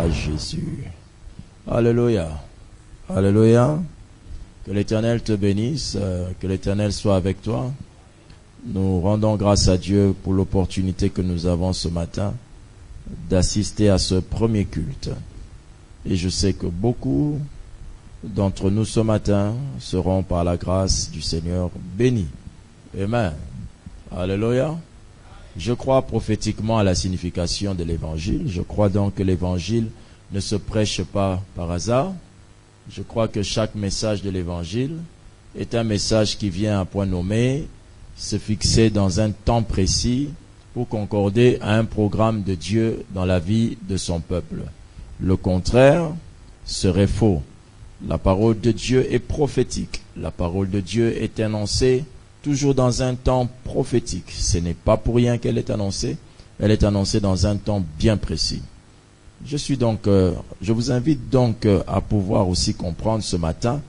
à Jésus. Alléluia. Alléluia. Que l'Éternel te bénisse, que l'Éternel soit avec toi. Nous rendons grâce à Dieu pour l'opportunité que nous avons ce matin d'assister à ce premier culte. Et je sais que beaucoup d'entre nous ce matin seront par la grâce du Seigneur bénis. Amen. Alléluia. Je crois prophétiquement à la signification de l'Évangile. Je crois donc que l'Évangile ne se prêche pas par hasard. Je crois que chaque message de l'Évangile est un message qui vient à point nommé, se fixer dans un temps précis pour concorder à un programme de Dieu dans la vie de son peuple. Le contraire serait faux. La parole de Dieu est prophétique. La parole de Dieu est annoncée toujours dans un temps prophétique. Ce n'est pas pour rien qu'elle est annoncée. Elle est annoncée dans un temps bien précis. Je vous invite donc à pouvoir aussi comprendre ce matin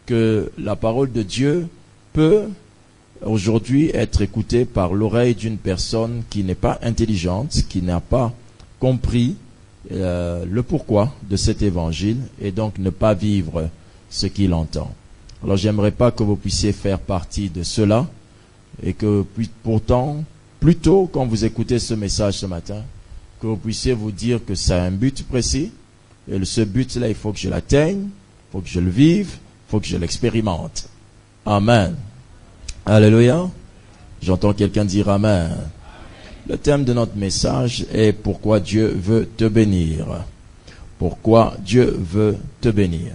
que la parole de Dieu peut aujourd'hui être écoutée par l'oreille d'une personne qui n'est pas intelligente, qui n'a pas compris le pourquoi de cet évangile et donc ne pas vivre ce qu'il entend. Alors j'aimerais pas que vous puissiez faire partie de cela et que pourtant, plutôt quand vous écoutez ce message ce matin, que vous puissiez vous dire que ça a un but précis et ce but-là, il faut que je l'atteigne, il faut que je le vive, il faut que je l'expérimente. Amen. Alléluia. J'entends quelqu'un dire Amen. Le thème de notre message est pourquoi Dieu veut te bénir. Pourquoi Dieu veut te bénir.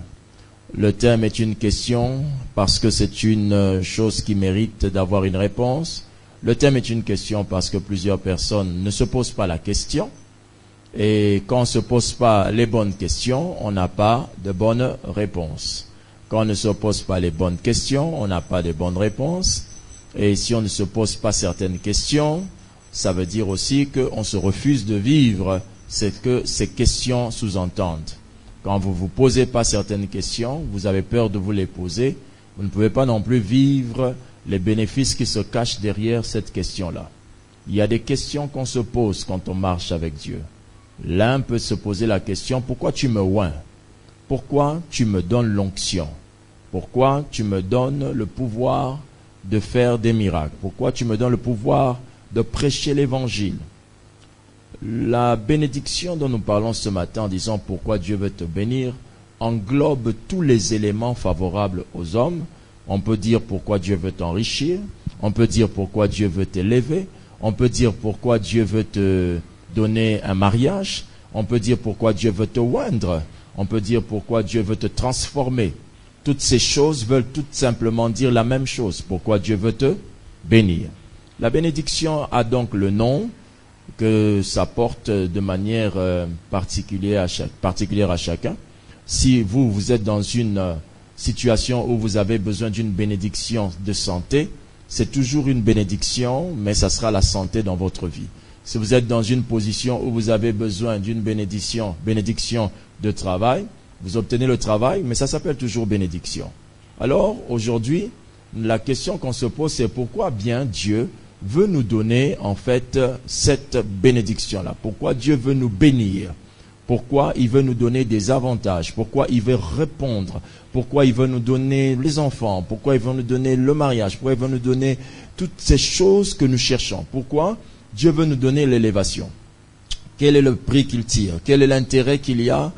Le thème est une question parce que c'est une chose qui mérite d'avoir une réponse. Le thème est une question parce que plusieurs personnes ne se posent pas la question. Et quand on ne se pose pas les bonnes questions, on n'a pas de bonnes réponses. Quand on ne se pose pas les bonnes questions, on n'a pas de bonnes réponses. Et si on ne se pose pas certaines questions, ça veut dire aussi qu'on se refuse de vivre ce que ces questions sous-entendent. Quand vous ne vous posez pas certaines questions, vous avez peur de vous les poser, vous ne pouvez pas non plus vivre les bénéfices qui se cachent derrière cette question-là. Il y a des questions qu'on se pose quand on marche avec Dieu. L'un peut se poser la question, pourquoi tu me oins? Pourquoi tu me donnes l'onction? Pourquoi tu me donnes le pouvoir de faire des miracles? Pourquoi tu me donnes le pouvoir de prêcher l'évangile? La bénédiction dont nous parlons ce matin en disant pourquoi Dieu veut te bénir englobe tous les éléments favorables aux hommes. On peut dire pourquoi Dieu veut t'enrichir, on peut dire pourquoi Dieu veut t'élever, on peut dire pourquoi Dieu veut te donner un mariage, on peut dire pourquoi Dieu veut te oindre, on peut dire pourquoi Dieu veut te transformer. Toutes ces choses veulent tout simplement dire la même chose, pourquoi Dieu veut te bénir. La bénédiction a donc le nom que ça porte de manière particulière à chacun. Si vous êtes dans une situation où vous avez besoin d'une bénédiction de santé, c'est toujours une bénédiction, mais ça sera la santé dans votre vie. Si vous êtes dans une position où vous avez besoin d'une bénédiction de travail, vous obtenez le travail, mais ça s'appelle toujours bénédiction. Alors, aujourd'hui, la question qu'on se pose, c'est pourquoi bien Dieu veut nous donner en fait cette bénédiction-là. Pourquoi Dieu veut nous bénir? Pourquoi il veut nous donner des avantages? Pourquoi il veut répondre? Pourquoi il veut nous donner les enfants? Pourquoi il veut nous donner le mariage? Pourquoi il veut nous donner toutes ces choses que nous cherchons? Pourquoi Dieu veut nous donner l'élévation? Quel est le prix qu'il tire? Quel est l'intérêt qu'il y a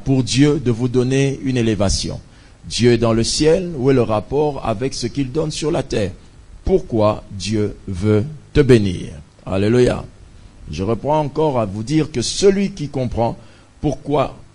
pour Dieu de vous donner une élévation? Dieu est dans le ciel, où est le rapport avec ce qu'il donne sur la terre? Pourquoi Dieu veut te bénir? Alléluia. Je reprends encore à vous dire que celui qui comprend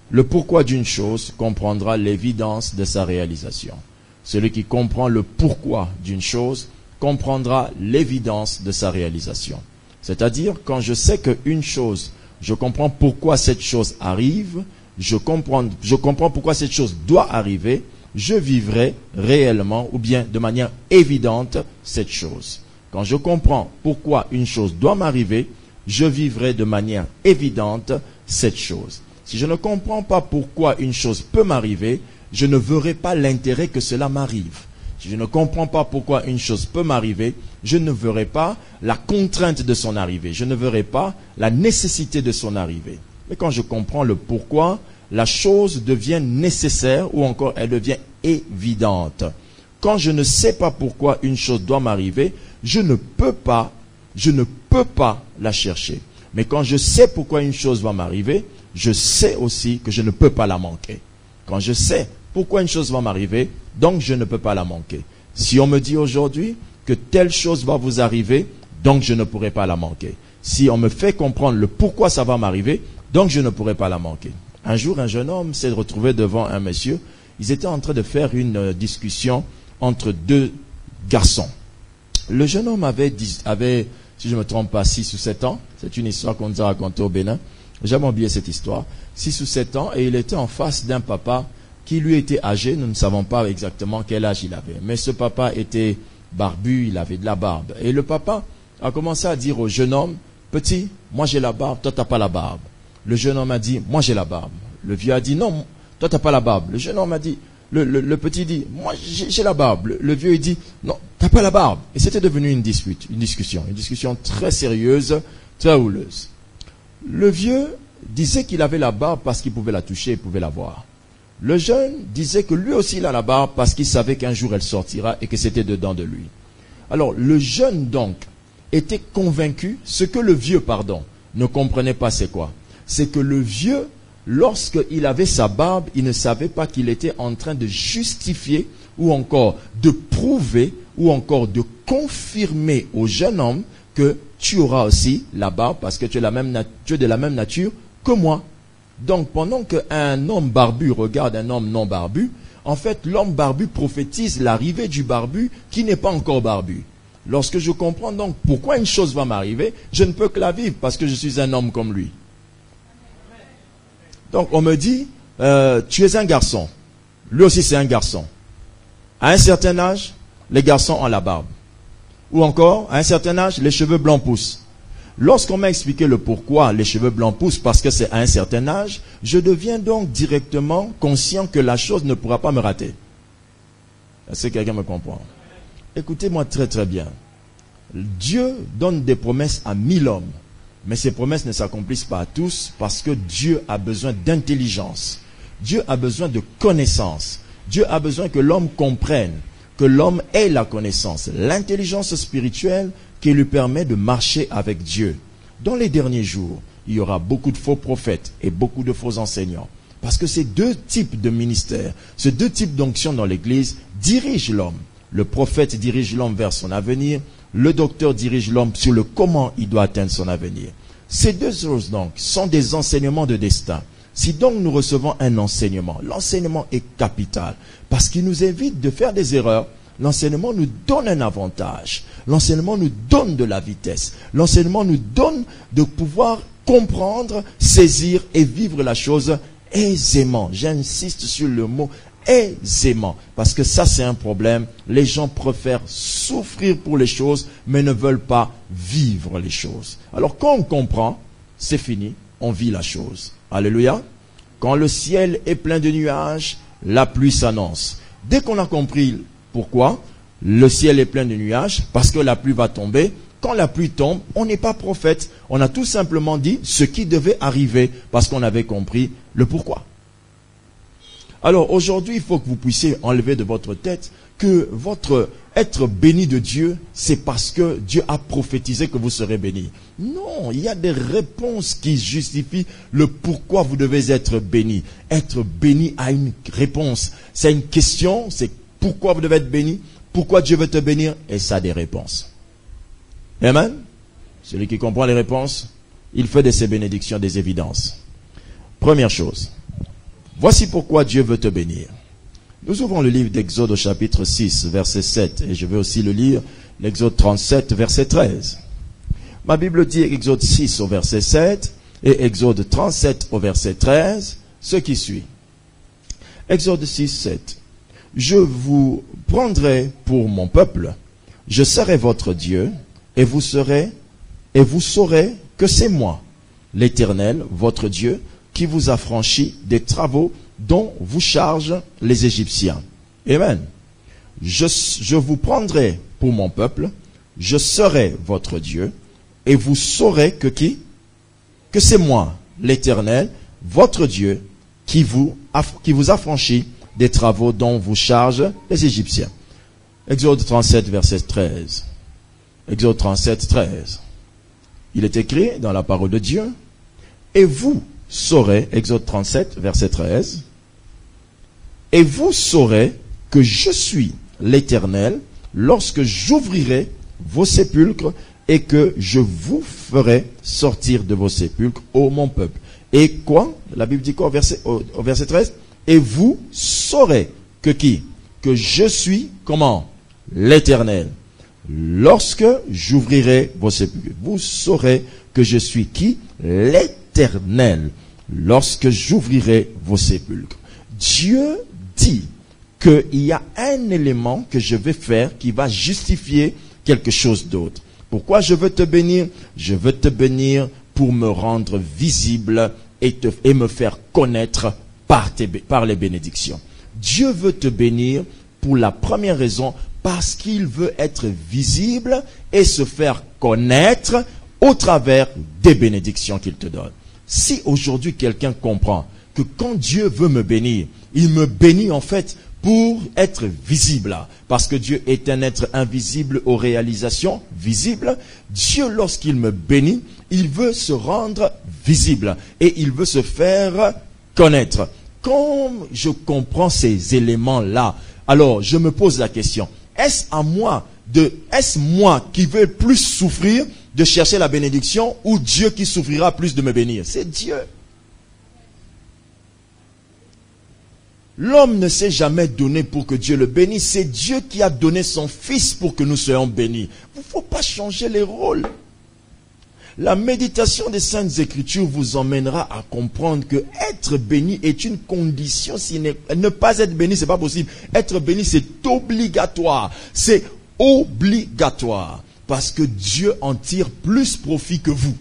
le pourquoi d'une chose comprendra l'évidence de sa réalisation. Celui qui comprend le pourquoi d'une chose comprendra l'évidence de sa réalisation. C'est-à-dire, quand je sais qu'une chose, je comprends pourquoi cette chose arrive, je comprends pourquoi cette chose doit arriver, je vivrai réellement ou bien de manière évidente cette chose. Quand je comprends pourquoi une chose doit m'arriver, je vivrai de manière évidente cette chose. Si je ne comprends pas pourquoi une chose peut m'arriver, je ne verrai pas l'intérêt que cela m'arrive. Si je ne comprends pas pourquoi une chose peut m'arriver, je ne verrai pas la contrainte de son arrivée. Je ne verrai pas la nécessité de son arrivée. Mais quand je comprends le pourquoi, la chose devient nécessaire ou encore elle devient évidente. Quand je ne sais pas pourquoi une chose doit m'arriver, je ne peux pas la chercher. Mais quand je sais pourquoi une chose va m'arriver, je sais aussi que je ne peux pas la manquer. Quand je sais pourquoi une chose va m'arriver, donc je ne peux pas la manquer. Si on me dit aujourd'hui que telle chose va vous arriver, donc je ne pourrai pas la manquer. Si on me fait comprendre le pourquoi ça va m'arriver, donc je ne pourrai pas la manquer. Un jour, un jeune homme s'est retrouvé devant un monsieur. Ils étaient en train de faire une discussion entre deux garçons. Le jeune homme avait, si je ne me trompe pas, 6 ou 7 ans. C'est une histoire qu'on nous a racontée au Bénin. J'ai jamais oublié cette histoire. 6 ou 7 ans, et il était en face d'un papa qui lui était âgé. Nous ne savons pas exactement quel âge il avait. Mais ce papa était barbu, il avait de la barbe. Et le papa a commencé à dire au jeune homme, « Petit, moi j'ai la barbe, toi tu n'as pas la barbe. » Le jeune homme a dit, « Moi j'ai la barbe. » Le vieux a dit, « Non, toi tu n'as pas la barbe. » Le jeune homme a dit, le petit dit, « Moi j'ai la barbe. » Le vieux il dit, « Non, tu n'as pas la barbe. » Et c'était devenu une discussion très sérieuse, très houleuse. Le vieux disait qu'il avait la barbe parce qu'il pouvait la toucher, il pouvait la voir. Le jeune disait que lui aussi il a la barbe parce qu'il savait qu'un jour elle sortira et que c'était dedans de lui. Alors le jeune donc était convaincu, ce que le vieux, ne comprenait pas c'est quoi? C'est que le vieux, lorsqu'il avait sa barbe, il ne savait pas qu'il était en train de justifier ou encore de prouver ou encore de confirmer au jeune homme que tu auras aussi la barbe parce que tu es de la même nature que moi. Donc pendant qu'un homme barbu regarde un homme non barbu, en fait l'homme barbu prophétise l'arrivée du barbu qui n'est pas encore barbu. Lorsque je comprends donc pourquoi une chose va m'arriver, je ne peux que la vivre parce que je suis un homme comme lui. Donc on me dit, tu es un garçon. Lui aussi c'est un garçon. À un certain âge, les garçons ont la barbe. Ou encore, à un certain âge, les cheveux blancs poussent. Lorsqu'on m'a expliqué le pourquoi les cheveux blancs poussent, parce que c'est à un certain âge, je deviens donc directement conscient que la chose ne pourra pas me rater. Est-ce que quelqu'un me comprend? Écoutez-moi très très bien. Dieu donne des promesses à 1000 hommes, mais ces promesses ne s'accomplissent pas à tous parce que Dieu a besoin d'intelligence. Dieu a besoin de connaissance. Dieu a besoin que l'homme comprenne, que l'homme ait la connaissance, l'intelligence spirituelle qui lui permet de marcher avec Dieu. Dans les derniers jours, il y aura beaucoup de faux prophètes et beaucoup de faux enseignants. Parce que ces deux types de ministères, ces deux types d'onctions dans l'Église dirigent l'homme. Le prophète dirige l'homme vers son avenir. Le docteur dirige l'homme sur le comment il doit atteindre son avenir. Ces deux choses donc sont des enseignements de destin. Si donc nous recevons un enseignement, l'enseignement est capital parce qu'il nous évite de faire des erreurs. L'enseignement nous donne un avantage. L'enseignement nous donne de la vitesse. L'enseignement nous donne de pouvoir comprendre, saisir et vivre la chose aisément. J'insiste sur le mot aisément. Parce que ça, c'est un problème. Les gens préfèrent souffrir pour les choses, mais ne veulent pas vivre les choses. Alors, quand on comprend, c'est fini. On vit la chose. Alléluia. Quand le ciel est plein de nuages, la pluie s'annonce. Dès qu'on a compris pourquoi le ciel est plein de nuages, parce que la pluie va tomber. Quand la pluie tombe, on n'est pas prophète. On a tout simplement dit ce qui devait arriver parce qu'on avait compris le pourquoi. Alors aujourd'hui, il faut que vous puissiez enlever de votre tête que votre être béni de Dieu, c'est parce que Dieu a prophétisé que vous serez béni. Non, il y a des réponses qui justifient le pourquoi vous devez être béni. Être béni a une réponse. C'est une question, c'est pourquoi vous devez être béni, pourquoi Dieu veut te bénir, et ça a des réponses. Amen. Celui qui comprend les réponses, il fait de ses bénédictions des évidences. Première chose, voici pourquoi Dieu veut te bénir. Nous ouvrons le livre d'Exode au chapitre 6, verset 7, et je vais aussi le lire, l'Exode 37, verset 13. Ma Bible dit Exode 6 au verset 7 et Exode 37 au verset 13, ce qui suit. Exode 6, 7. Je vous prendrai pour mon peuple, je serai votre Dieu, et vous saurez que c'est moi, l'Éternel, votre Dieu, qui vous a franchi des travaux dont vous chargent les Égyptiens. Amen. Je vous prendrai pour mon peuple, je serai votre Dieu, et vous saurez que qui? Que c'est moi, l'Éternel, votre Dieu, qui vous affranchit des travaux dont vous chargent les Égyptiens. Exode 37, verset 13. Exode 37, 13. Il est écrit dans la parole de Dieu, et vous saurez, Exode 37, verset 13, et vous saurez que je suis l'Éternel lorsque j'ouvrirai vos sépulcres et que je vous ferai sortir de vos sépulcres, ô mon peuple. Et quoi? La Bible dit quoi au verset 13? Et vous saurez que qui? Que je suis, comment? L'Éternel. Lorsque j'ouvrirai vos sépulcres. Vous saurez que je suis qui? L'Éternel. Lorsque j'ouvrirai vos sépulcres. Dieu dit qu'il y a un élément que je vais faire qui va justifier quelque chose d'autre. Pourquoi je veux te bénir? Je veux te bénir pour me rendre visible et me faire connaître par les bénédictions. Dieu veut te bénir pour la première raison, parce qu'il veut être visible et se faire connaître au travers des bénédictions qu'il te donne. Si aujourd'hui quelqu'un comprend que quand Dieu veut me bénir, il me bénit en fait pour être visible. Parce que Dieu est un être invisible aux réalisations visibles. Dieu, lorsqu'il me bénit, il veut se rendre visible et il veut se faire connaître. Quand je comprends ces éléments-là, alors je me pose la question, est-ce moi qui vais plus souffrir de chercher la bénédiction ou Dieu qui souffrira plus de me bénir? C'est Dieu. L'homme ne s'est jamais donné pour que Dieu le bénisse. C'est Dieu qui a donné son Fils pour que nous soyons bénis. Il ne faut pas changer les rôles. La méditation des Saintes Écritures vous emmènera à comprendre que être béni est une condition. Ne pas être béni, c'est pas possible. Être béni, c'est obligatoire. C'est obligatoire. Parce que Dieu en tire plus profit que vous.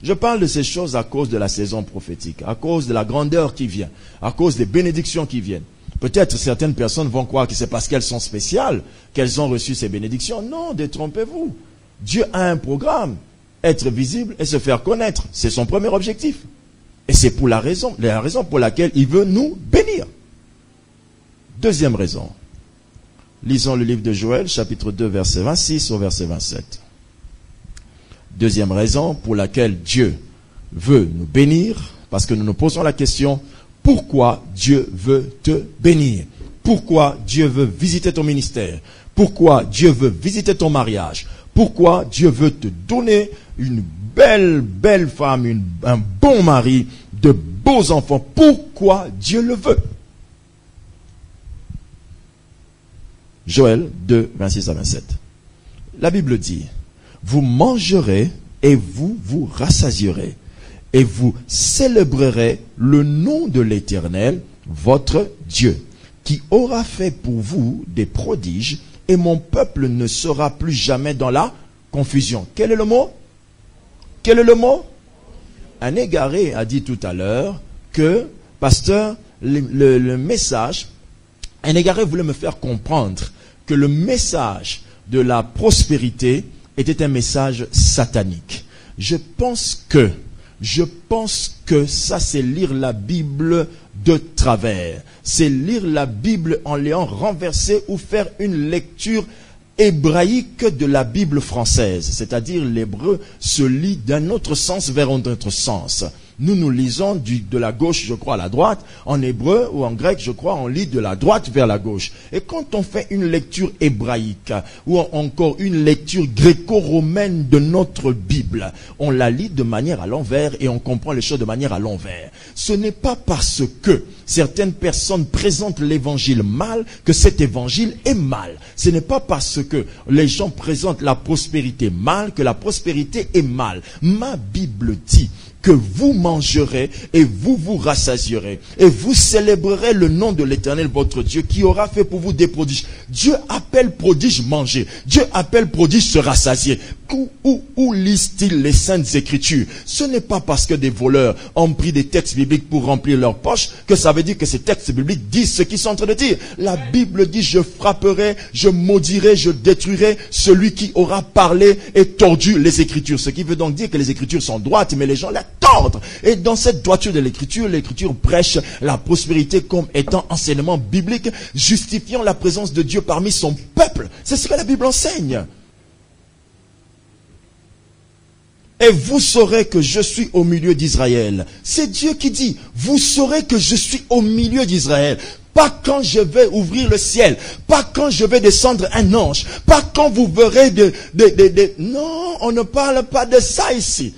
Je parle de ces choses à cause de la saison prophétique, à cause de la grandeur qui vient, à cause des bénédictions qui viennent. Peut-être certaines personnes vont croire que c'est parce qu'elles sont spéciales qu'elles ont reçu ces bénédictions. Non, détrompez-vous. Dieu a un programme, être visible et se faire connaître. C'est son premier objectif. Et c'est pour la raison pour laquelle il veut nous bénir. Deuxième raison. Lisons le livre de Joël, chapitre 2, verset 26 au verset 27. Deuxième raison pour laquelle Dieu veut nous bénir, parce que nous nous posons la question, pourquoi Dieu veut te bénir? Pourquoi Dieu veut visiter ton ministère? Pourquoi Dieu veut visiter ton mariage? Pourquoi Dieu veut te donner une belle femme, un bon mari, de beaux enfants? Pourquoi Dieu le veut? Joël 2, 26 à 27. La Bible dit, vous mangerez et vous vous rassasierez, et vous célébrerez le nom de l'Éternel, votre Dieu, qui aura fait pour vous des prodiges, et mon peuple ne sera plus jamais dans la confusion. Quel est le mot? Quel est le mot? Un égaré a dit tout à l'heure que, pasteur, le message, un égaré voulait me faire comprendre que le message de la prospérité était un message satanique. Je pense que ça c'est lire la Bible de travers. C'est lire la Bible en l'ayant renversée ou faire une lecture hébraïque de la Bible française. C'est-à-dire l'hébreu se lit d'un autre sens vers un autre sens. Nous lisons de la gauche, je crois, à la droite. En hébreu ou en grec, je crois, on lit de la droite vers la gauche. Et quand on fait une lecture hébraïque ou encore une lecture gréco-romaine de notre Bible, on la lit de manière à l'envers et on comprend les choses de manière à l'envers. Ce n'est pas parce que certaines personnes présentent l'évangile mal que cet évangile est mal. Ce n'est pas parce que les gens présentent la prospérité mal que la prospérité est mal. Ma Bible dit que vous mangerez et vous vous rassasierez et vous célébrerez le nom de l'Éternel votre Dieu qui aura fait pour vous des prodiges. Dieu appelle prodige manger. Dieu appelle prodige se rassasier. Où lisent-ils les Saintes Écritures? Ce n'est pas parce que des voleurs ont pris des textes bibliques pour remplir leurs poches que ça veut dire que ces textes bibliques disent ce qu'ils sont en train de dire. La Bible dit: je frapperai, je maudirai, je détruirai celui qui aura parlé et tordu les Écritures. Ce qui veut donc dire que les Écritures sont droites, mais les gens les tordent. Et dans cette droiture de l'Écriture prêche la prospérité comme étant enseignement biblique, justifiant la présence de Dieu parmi son peuple. C'est ce que la Bible enseigne. Et vous saurez que je suis au milieu d'Israël. C'est Dieu qui dit: vous saurez que je suis au milieu d'Israël. Pas quand je vais ouvrir le ciel. Pas quand je vais descendre un ange. Pas quand vous verrez Non, on ne parle pas de ça ici.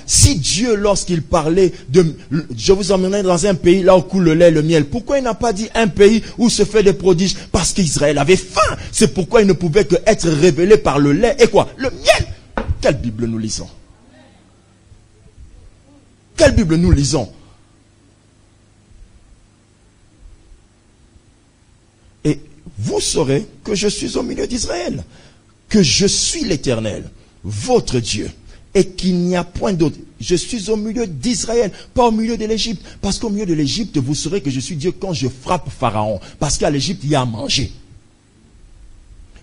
Si Dieu, lorsqu'il parlait de « je vous emmènerai dans un pays là où coule le lait et le miel », pourquoi il n'a pas dit un pays où se fait des prodiges? Parce qu'Israël avait faim. C'est pourquoi il ne pouvait que être révélé par le lait et quoi? Le miel. Quelle Bible nous lisons? Quelle Bible nous lisons? Et vous saurez que je suis au milieu d'Israël, que je suis l'Éternel, votre Dieu, et qu'il n'y a point d'autre. Je suis au milieu d'Israël, pas au milieu de l'Égypte. Parce qu'au milieu de l'Égypte, vous saurez que je suis Dieu quand je frappe Pharaon. Parce qu'à l'Égypte, il y a à manger.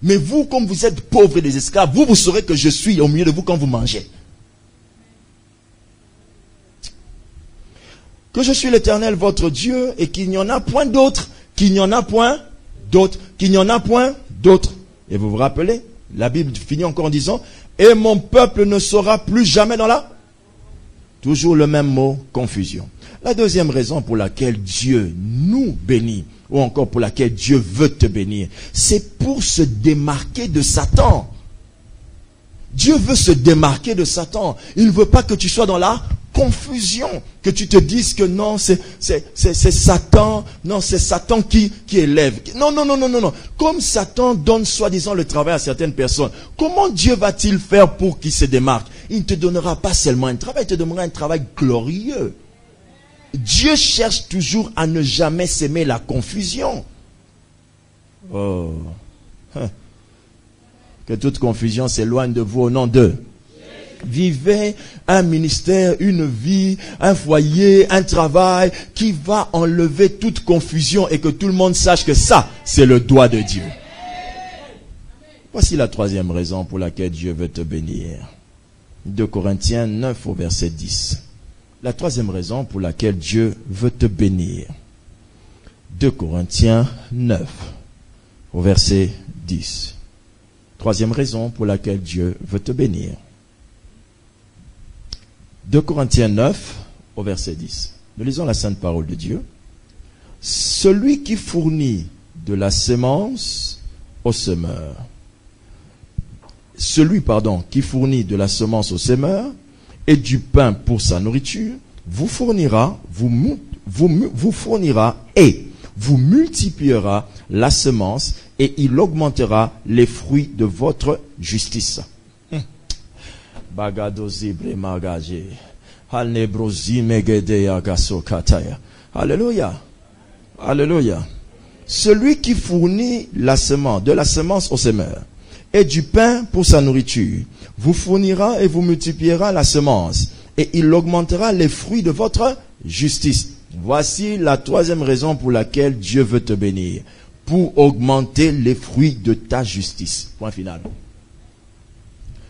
Mais vous, comme vous êtes pauvres et des esclaves, vous saurez que je suis au milieu de vous quand vous mangez. Que je suis l'Éternel, votre Dieu, et qu'il n'y en a point d'autre. Qu'il n'y en a point d'autre. Qu'il n'y en a point d'autre. Et vous vous rappelez, la Bible finit encore en disant: et mon peuple ne sera plus jamais dans la... Toujours le même mot, confusion. La deuxième raison pour laquelle Dieu nous bénit, ou encore pour laquelle Dieu veut te bénir, c'est pour se démarquer de Satan. Dieu veut se démarquer de Satan. Il ne veut pas que tu sois dans la confusion, que tu te dises que non, c'est Satan, non, c'est Satan qui élève. Non. Comme Satan donne soi-disant le travail à certaines personnes, comment Dieu va-t-il faire pour qu'il se démarque? Il ne te donnera pas seulement un travail, il te donnera un travail glorieux. Dieu cherche toujours à ne jamais s'aimer la confusion. Oh. Que toute confusion s'éloigne de vous au nom de... Vivez un ministère, une vie, un foyer, un travail qui va enlever toute confusion et que tout le monde sache que ça, c'est le doigt de Dieu. Voici la troisième raison pour laquelle Dieu veut te bénir. 2 Corinthiens 9 au verset 10. La troisième raison pour laquelle Dieu veut te bénir. 2 Corinthiens 9 au verset 10. Troisième raison pour laquelle Dieu veut te bénir. 2 Corinthiens 9 au verset 10. Nous lisons la sainte parole de Dieu. Celui qui fournit de la semence au semeur. Celui, qui fournit de la semence au semeur et du pain pour sa nourriture, vous fournira et vous multipliera la semence et il augmentera les fruits de votre justice. Alléluia. Alléluia. Celui qui fournit de la semence au semeur et du pain pour sa nourriture, vous fournira et vous multipliera la semence et il augmentera les fruits de votre justice. Voici la troisième raison pour laquelle Dieu veut te bénir. Pour augmenter les fruits de ta justice. Point final.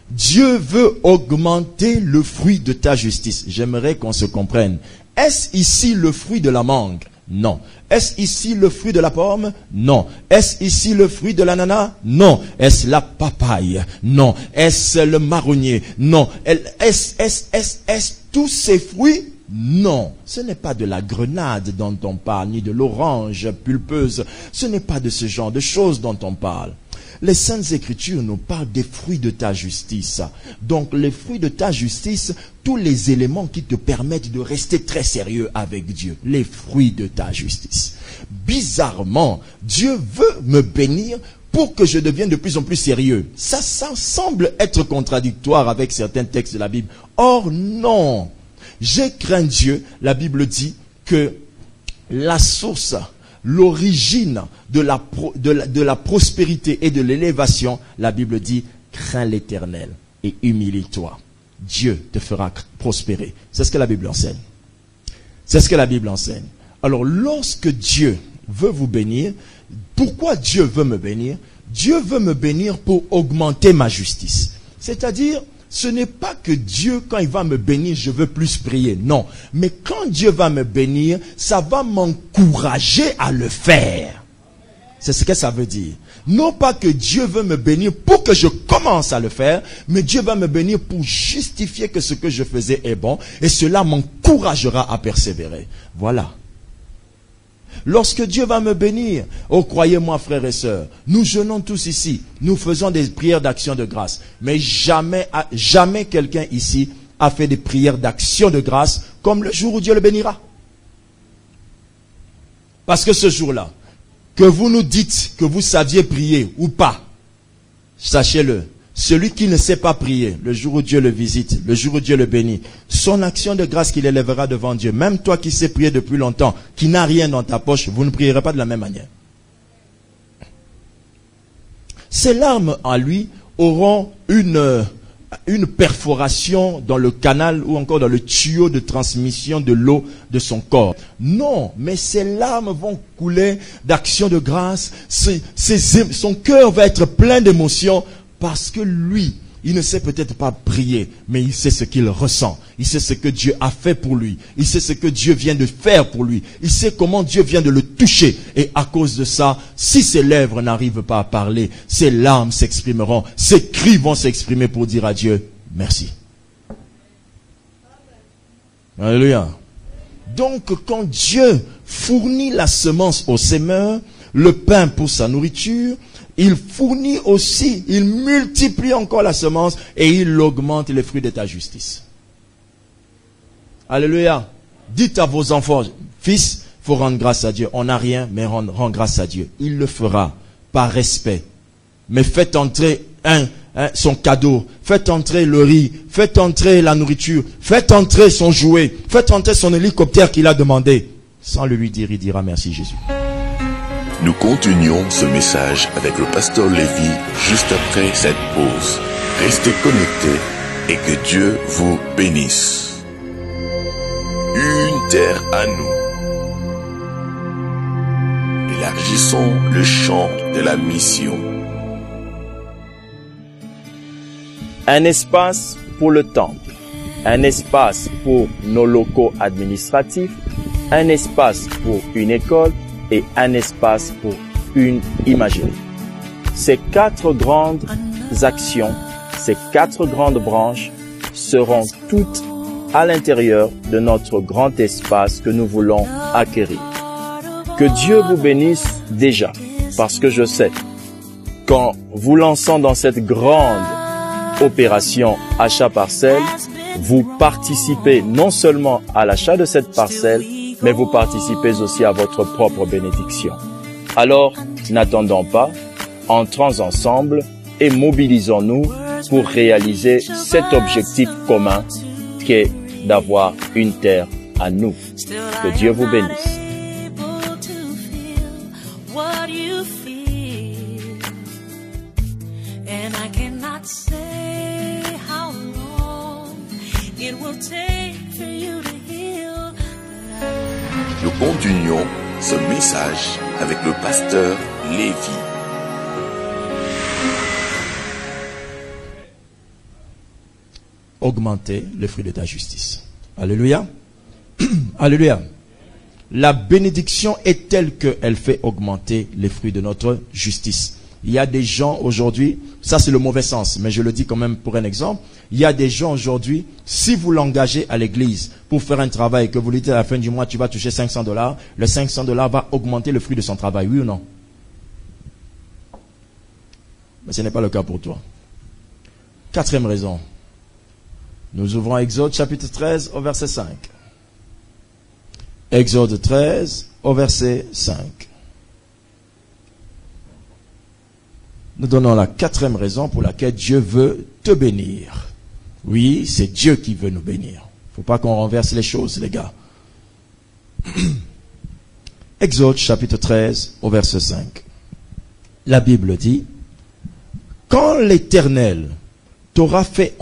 Dieu veut augmenter le fruit de ta justice. J'aimerais qu'on se comprenne. Est-ce ici le fruit de la mangue? Non. Est-ce ici le fruit de la pomme? Non. Est-ce ici le fruit de l'ananas? Non. Est-ce la papaye? Non. Est-ce le marronnier? Non. Est-ce tous ces fruits? Non. Ce n'est pas de la grenade dont on parle, ni de l'orange pulpeuse. Ce n'est pas de ce genre de choses dont on parle. Les Saintes Écritures nous parlent des fruits de ta justice. Donc les fruits de ta justice, tous les éléments qui te permettent de rester très sérieux avec Dieu. Les fruits de ta justice. Bizarrement, Dieu veut me bénir pour que je devienne de plus en plus sérieux. Ça semble être contradictoire avec certains textes de la Bible. Or non. J'ai craint Dieu. La Bible dit que la source, l'origine de la prospérité et de l'élévation, la Bible dit crains l'Éternel et humilie-toi. Dieu te fera prospérer. C'est ce que la Bible enseigne. C'est ce que la Bible enseigne. Alors, lorsque Dieu veut vous bénir, pourquoi Dieu veut me bénir? Dieu veut me bénir pour augmenter ma justice. C'est-à-dire, ce n'est pas que Dieu, quand il va me bénir, je veux plus prier. Non. Mais quand Dieu va me bénir, ça va m'encourager à le faire. C'est ce que ça veut dire. Non pas que Dieu veut me bénir pour que je commence à le faire, mais Dieu va me bénir pour justifier que ce que je faisais est bon, et cela m'encouragera à persévérer. Voilà. Lorsque Dieu va me bénir, oh croyez-moi frères et sœurs, nous jeûnons tous ici, nous faisons des prières d'action de grâce, mais jamais quelqu'un ici a fait des prières d'action de grâce comme le jour où Dieu le bénira. Parce que ce jour-là, que vous nous dites que vous saviez prier ou pas, sachez-le, celui qui ne sait pas prier, le jour où Dieu le visite, le jour où Dieu le bénit, son action de grâce qu'il élèvera devant Dieu, même toi qui sais prier depuis longtemps, qui n'a rien dans ta poche, vous ne prierez pas de la même manière. Ces larmes en lui auront une perforation dans le canal ou encore dans le tuyau de transmission de l'eau de son corps. Non, mais ces larmes vont couler d'action de grâce. Son cœur va être plein d'émotions parce que lui, il ne sait peut-être pas prier, mais il sait ce qu'il ressent. Il sait ce que Dieu a fait pour lui. Il sait ce que Dieu vient de faire pour lui. Il sait comment Dieu vient de le toucher. Et à cause de ça, si ses lèvres n'arrivent pas à parler, ses larmes s'exprimeront. Ses cris vont s'exprimer pour dire à Dieu, merci. Alléluia. Donc, quand Dieu fournit la semence au semeur, le pain pour sa nourriture, il fournit aussi, il multiplie encore la semence et il augmente les fruits de ta justice. Alléluia. Dites à vos enfants, fils, il faut rendre grâce à Dieu. On n'a rien, mais rend grâce à Dieu. Il le fera par respect. Mais faites entrer son cadeau, faites entrer le riz, faites entrer la nourriture, faites entrer son jouet, faites entrer son hélicoptère qu'il a demandé. Sans le lui dire, il dira merci Jésus. Nous continuons ce message avec le pasteur Lévy juste après cette pause. Restez connectés et que Dieu vous bénisse. Une terre à nous. Élargissons le champ de la mission. Un espace pour le temple, un espace pour nos locaux administratifs, un espace pour une école, et un espace pour une imagerie. Ces 4 grandes actions, ces 4 grandes branches seront toutes à l'intérieur de notre grand espace que nous voulons acquérir. Que Dieu vous bénisse déjà, parce que je sais, qu'en vous lançant dans cette grande opération achat parcelle, vous participez non seulement à l'achat de cette parcelle, mais vous participez aussi à votre propre bénédiction. Alors, n'attendons pas, entrons ensemble et mobilisons-nous pour réaliser cet objectif commun qui est d'avoir une terre à nous. Que Dieu vous bénisse. Nous continuons ce message avec le pasteur Lévy. Augmenter le fruit de ta justice. Alléluia. Alléluia. La bénédiction est telle qu'elle fait augmenter les fruits de notre justice. Il y a des gens aujourd'hui, ça c'est le mauvais sens, mais je le dis quand même pour un exemple. Il y a des gens aujourd'hui, si vous l'engagez à l'église pour faire un travail, que vous lui dites à la fin du mois, tu vas toucher $500, le $500 va augmenter le fruit de son travail, oui ou non? Mais ce n'est pas le cas pour toi. 4e raison. Nous ouvrons Exode chapitre 13 au verset 5. Exode 13 au verset 5. Nous donnons la 4e raison pour laquelle Dieu veut te bénir. Oui, c'est Dieu qui veut nous bénir. Il ne faut pas qu'on renverse les choses, les gars. Exode chapitre 13 au verset 5. La Bible dit, quand l'Éternel t'aura fait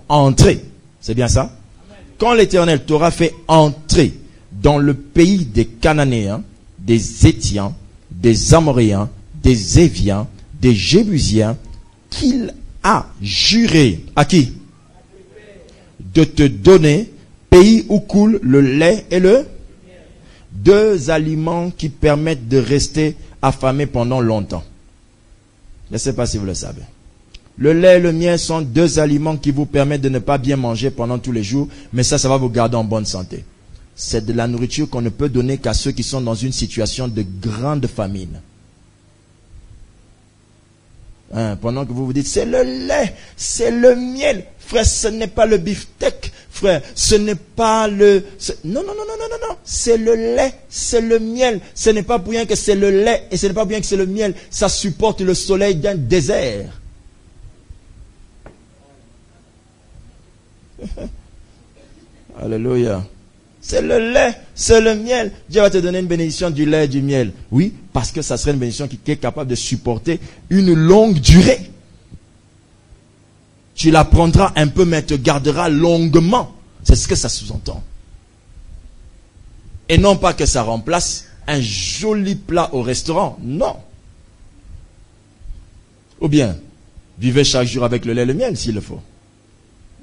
entrer, c'est bien ça? Quand l'Éternel t'aura fait entrer dans le pays des Cananéens, des Hétiens, des Amoréens, des Éviens, des Jébusiens, qu'il a juré à qui? De te donner pays où coule le lait et le deux aliments qui permettent de rester affamé pendant longtemps. Je ne sais pas si vous le savez. Le lait et le miel sont deux aliments qui vous permettent de ne pas bien manger pendant tous les jours, mais ça va vous garder en bonne santé. C'est de la nourriture qu'on ne peut donner qu'à ceux qui sont dans une situation de grande famine. Pendant que vous vous dites, c'est le lait, c'est le miel. Frère, ce n'est pas le beefsteak. Frère, ce n'est pas le... Non. C'est le lait, c'est le miel. Ce n'est pas pour rien que c'est le lait et ce n'est pas pour rien que c'est le miel. Ça supporte le soleil d'un désert. Alléluia. C'est le lait, c'est le miel. Dieu va te donner une bénédiction du lait et du miel. Oui, parce que ça serait une bénédiction qui est capable de supporter une longue durée. Tu la prendras un peu, mais te garderas longuement. C'est ce que ça sous-entend. Et non pas que ça remplace un joli plat au restaurant. Non. Ou bien, vivez chaque jour avec le lait et le miel s'il le faut.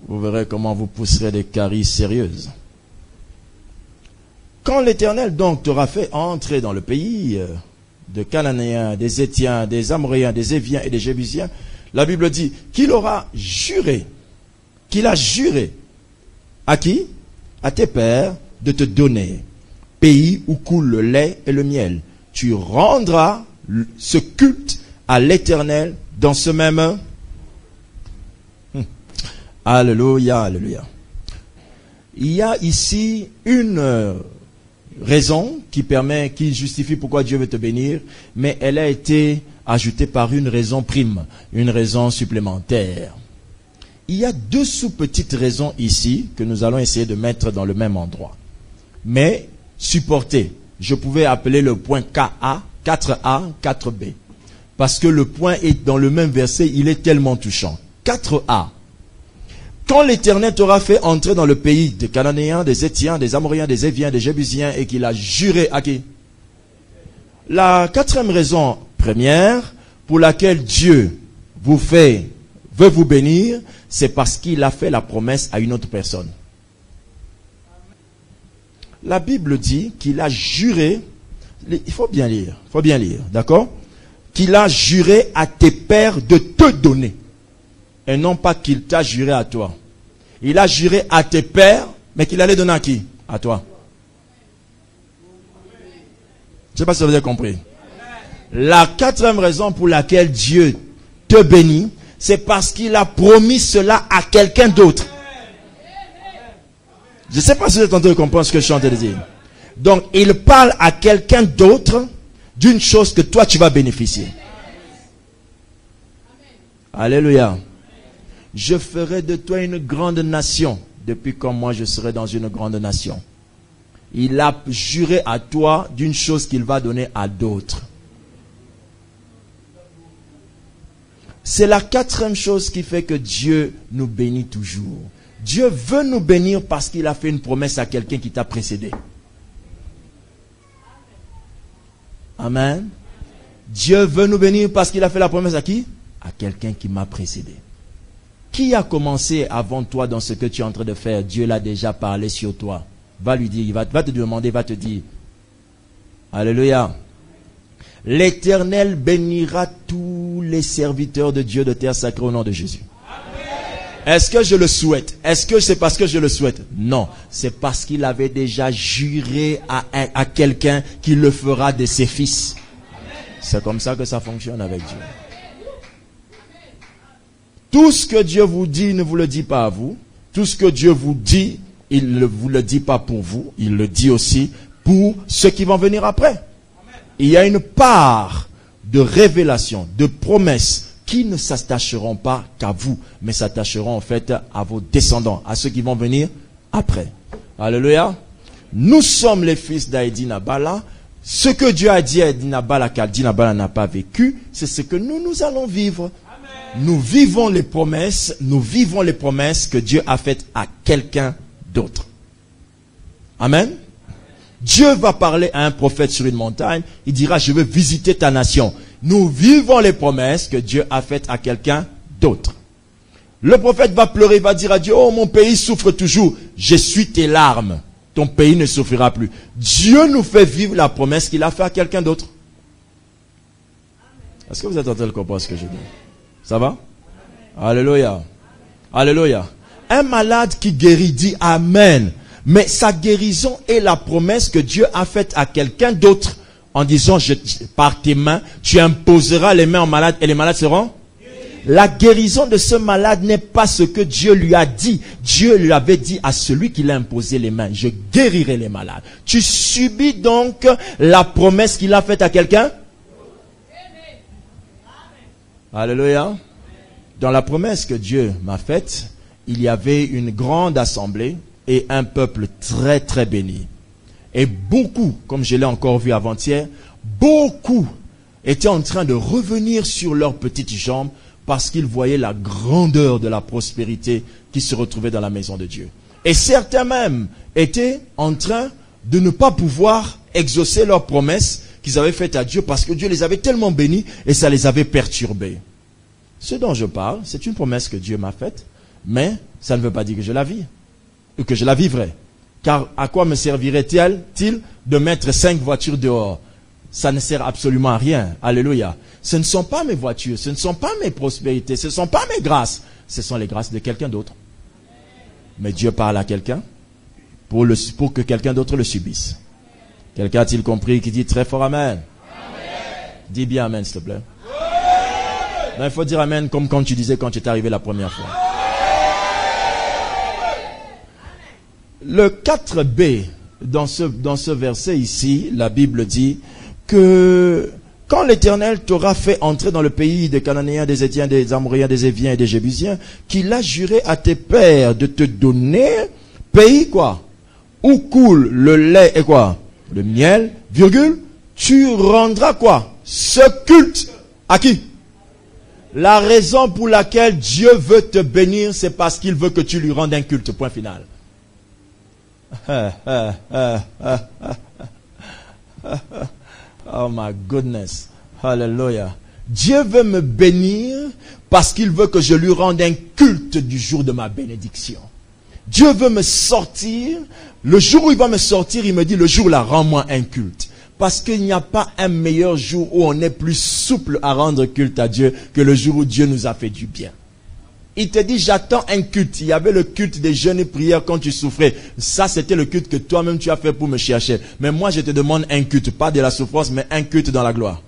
Vous verrez comment vous pousserez des caries sérieuses. Quand l'Éternel donc t'aura fait entrer dans le pays de Cananéens, des Hétiens, des Amoréens, des Éviens et des Jébusiens, la Bible dit qu'il a juré à qui? À tes pères de te donner pays où coule le lait et le miel. Tu rendras ce culte à l'Éternel dans ce même... Alléluia, alléluia. Il y a ici une raison qui justifie pourquoi Dieu veut te bénir, mais elle a été ajoutée par une raison prime, une raison supplémentaire. Il y a deux sous-petites raisons ici que nous allons essayer de mettre dans le même endroit. Mais supportez, je pouvais appeler le point KA, 4A, 4B. Parce que le point est dans le même verset, il est tellement touchant. 4A. Quand l'Éternel t'aura fait entrer dans le pays des Cananéens, des Hétiens, des Amoréens, des Éviens, des Jébusiens, et qu'il a juré à qui? La quatrième raison première pour laquelle Dieu veut vous bénir, c'est parce qu'il a fait la promesse à une autre personne. La Bible dit qu'il a juré, il faut bien lire, d'accord? Qu'il a juré à tes pères de te donner. Et non pas qu'il t'a juré à toi. Il a juré à tes pères, mais qu'il allait donner à qui? À toi. Je ne sais pas si vous avez compris. La quatrième raison pour laquelle Dieu te bénit, c'est parce qu'il a promis cela à quelqu'un d'autre. Je ne sais pas si vous êtes en train de comprendre ce que je suis en train de dire. Donc, il parle à quelqu'un d'autre d'une chose que toi tu vas bénéficier. Alléluia. Je ferai de toi une grande nation, depuis quand moi je serai dans une grande nation. Il a juré à toi d'une chose qu'il va donner à d'autres. C'est la quatrième chose qui fait que Dieu nous bénit toujours. Dieu veut nous bénir parce qu'il a fait une promesse à quelqu'un qui t'a précédé. Amen. Dieu veut nous bénir parce qu'il a fait la promesse à qui? À quelqu'un qui m'a précédé. Qui a commencé avant toi dans ce que tu es en train de faire? Dieu l'a déjà parlé sur toi. Va lui dire, il va te demander, va te dire. Alléluia. L'Éternel bénira tous les serviteurs de Dieu de terre sacrée au nom de Jésus. Amen. Est-ce que je le souhaite? Est-ce que c'est parce que je le souhaite? Non. C'est parce qu'il avait déjà juré à quelqu'un qui le fera de ses fils. C'est comme ça que ça fonctionne avec Dieu. Tout ce que Dieu vous dit, il ne vous le dit pas à vous. Tout ce que Dieu vous dit, il ne vous le dit pas pour vous. Il le dit aussi pour ceux qui vont venir après. Il y a une part de révélation, de promesses qui ne s'attacheront pas qu'à vous, mais s'attacheront en fait à vos descendants, à ceux qui vont venir après. Alléluia. Nous sommes les fils d'Aïdi Nabala Ce que Dieu a dit à Nabal n'a pas vécu, c'est ce que nous allons vivre. Amen. Nous vivons les promesses que Dieu a faites à quelqu'un d'autre. Amen. Dieu va parler à un prophète sur une montagne, il dira, je veux visiter ta nation. Nous vivons les promesses que Dieu a faites à quelqu'un d'autre. Le prophète va pleurer, il va dire à Dieu, oh mon pays souffre toujours, j'essuie tes larmes. Ton pays ne souffrira plus. Dieu nous fait vivre la promesse qu'il a faite à quelqu'un d'autre. Est-ce que vous êtes en train de comprendre ce que je dis? Ça va? Alléluia. Alléluia. Un malade qui guérit dit Amen. Mais sa guérison est la promesse que Dieu a faite à quelqu'un d'autre en disant, par tes mains, tu imposeras les mains aux malades et les malades seront? La guérison de ce malade n'est pas ce que Dieu lui a dit. Dieu lui avait dit à celui qui l'a imposé les mains, je guérirai les malades. Tu subis donc la promesse qu'il a faite à quelqu'un? Alléluia. Dans la promesse que Dieu m'a faite, il y avait une grande assemblée et un peuple très très béni. Et beaucoup, comme je l'ai encore vu avant-hier, beaucoup étaient en train de revenir sur leurs petites jambes parce qu'ils voyaient la grandeur de la prospérité qui se retrouvait dans la maison de Dieu. Et certains même étaient en train de ne pas pouvoir exaucer leurs promesses qu'ils avaient faites à Dieu parce que Dieu les avait tellement bénis et ça les avait perturbés. Ce dont je parle, c'est une promesse que Dieu m'a faite, mais ça ne veut pas dire que je la vis, ou que je la vivrai. Car à quoi me servirait-il de mettre 5 voitures dehors? Ça ne sert absolument à rien. Alléluia. Ce ne sont pas mes voitures, ce ne sont pas mes prospérités, ce ne sont pas mes grâces. Ce sont les grâces de quelqu'un d'autre. Mais Dieu parle à quelqu'un pour que quelqu'un d'autre le subisse. Quelqu'un a-t-il compris qui dit très fort Amen? Amen. Dis bien Amen, s'il te plaît. Non, il faut dire Amen comme quand tu disais quand tu es arrivé la première fois. Le 4b, dans ce verset ici, la Bible dit que quand l'Éternel t'aura fait entrer dans le pays des Cananéens, des Hétiens, des Amoréens, des Éviens et des Jébusiens, qu'il a juré à tes pères de te donner, pays quoi? Où coule le lait et quoi? Le miel, virgule, tu rendras quoi? Ce culte à qui? La raison pour laquelle Dieu veut te bénir, c'est parce qu'il veut que tu lui rendes un culte, point final. Oh my goodness. Hallelujah. Dieu veut me bénir parce qu'il veut que je lui rende un culte du jour de ma bénédiction. Dieu veut me sortir. Le jour où il va me sortir, il me dit, le jour là, rends-moi un culte. Parce qu'il n'y a pas un meilleur jour où on est plus souple à rendre culte à Dieu que le jour où Dieu nous a fait du bien. Il te dit, j'attends un culte. Il y avait le culte des jeûnes et prières quand tu souffrais. Ça, c'était le culte que toi-même tu as fait pour me chercher. Mais moi, je te demande un culte, pas de la souffrance, mais un culte dans la gloire.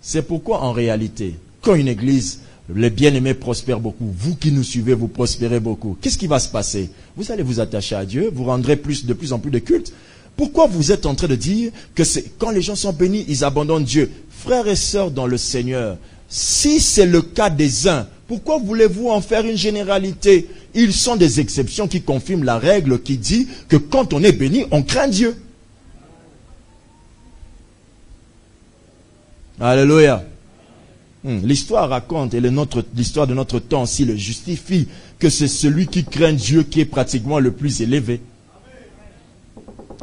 C'est pourquoi, en réalité, quand une église, les bien-aimés prospèrent beaucoup, vous qui nous suivez, vous prospérez beaucoup, qu'est-ce qui va se passer? Vous allez vous attacher à Dieu, vous rendrez de plus en plus de culte. Pourquoi vous êtes en train de dire que quand les gens sont bénis, ils abandonnent Dieu? Frères et sœurs dans le Seigneur, si c'est le cas des uns, pourquoi voulez-vous en faire une généralité? Ils sont des exceptions qui confirment la règle qui dit que quand on est béni, on craint Dieu. Alléluia. L'histoire raconte, et l'histoire de notre temps aussi le justifie, que c'est celui qui craint Dieu qui est pratiquement le plus élevé.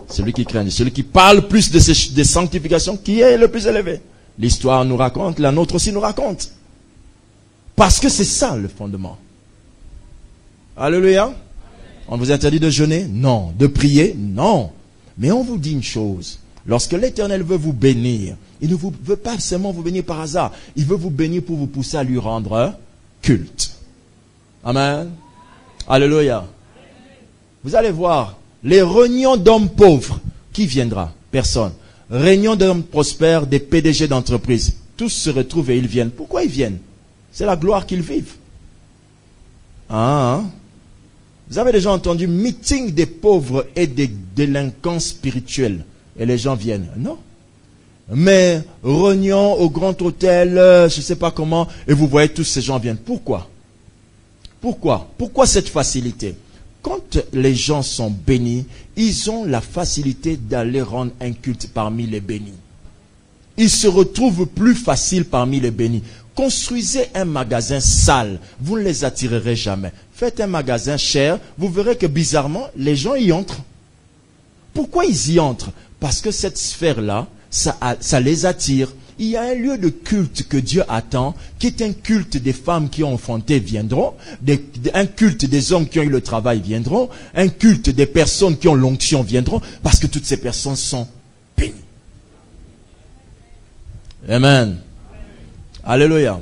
Celui qui craint Dieu, celui qui parle plus de sanctification qui est le plus élevé. L'histoire nous raconte, la nôtre aussi nous raconte. Parce que c'est ça le fondement. Alléluia. On vous interdit de jeûner? Non. De prier? Non. Mais on vous dit une chose. Lorsque l'Éternel veut vous bénir, il ne veut pas seulement vous bénir par hasard. Il veut vous bénir pour vous pousser à lui rendre culte. Amen. Alléluia. Vous allez voir, les réunions d'hommes pauvres, qui viendra? Personne. Réunion d'hommes prospères, des PDG d'entreprises. Tous se retrouvent et ils viennent. Pourquoi ils viennent? C'est la gloire qu'ils vivent. Vous avez déjà entendu meeting des pauvres et des délinquants spirituels. Et les gens viennent. Non. Mais réunion au grand hôtel, je ne sais pas comment, et vous voyez tous ces gens viennent. Pourquoi? Pourquoi cette facilité? quand les gens sont bénis, ils ont la facilité d'aller rendre un culte parmi les bénis. Ils se retrouvent plus faciles parmi les bénis. Construisez un magasin sale, vous ne les attirerez jamais. Faites un magasin cher, vous verrez que bizarrement, les gens y entrent. Pourquoi ils y entrent? Parce que cette sphère-là, ça les attire. Il y a un lieu de culte que Dieu attend, qui est un culte des femmes qui ont enfanté viendront, un culte des hommes qui ont eu le travail viendront, un culte des personnes qui ont l'onction viendront, parce que toutes ces personnes sont bénies. Amen. Alléluia.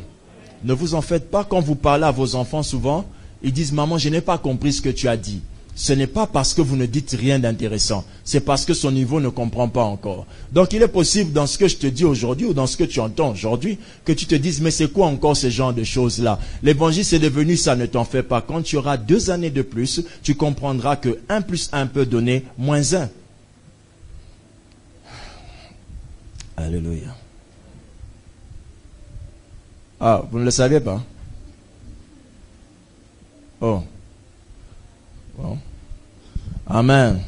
Ne vous en faites pas, quand vous parlez à vos enfants souvent, ils disent « Maman, je n'ai pas compris ce que tu as dit ». Ce n'est pas parce que vous ne dites rien d'intéressant. C'est parce que son niveau ne comprend pas encore. Donc il est possible dans ce que je te dis aujourd'hui ou dans ce que tu entends aujourd'hui que tu te dises mais c'est quoi encore ce genre de choses-là? L'évangile c'est devenu ça, ne t'en fais pas. Quand tu auras 2 années de plus, tu comprendras que 1 plus 1 peut donner moins 1. Alléluia. Ah, vous ne le saviez pas? Oh. Bon. Amen.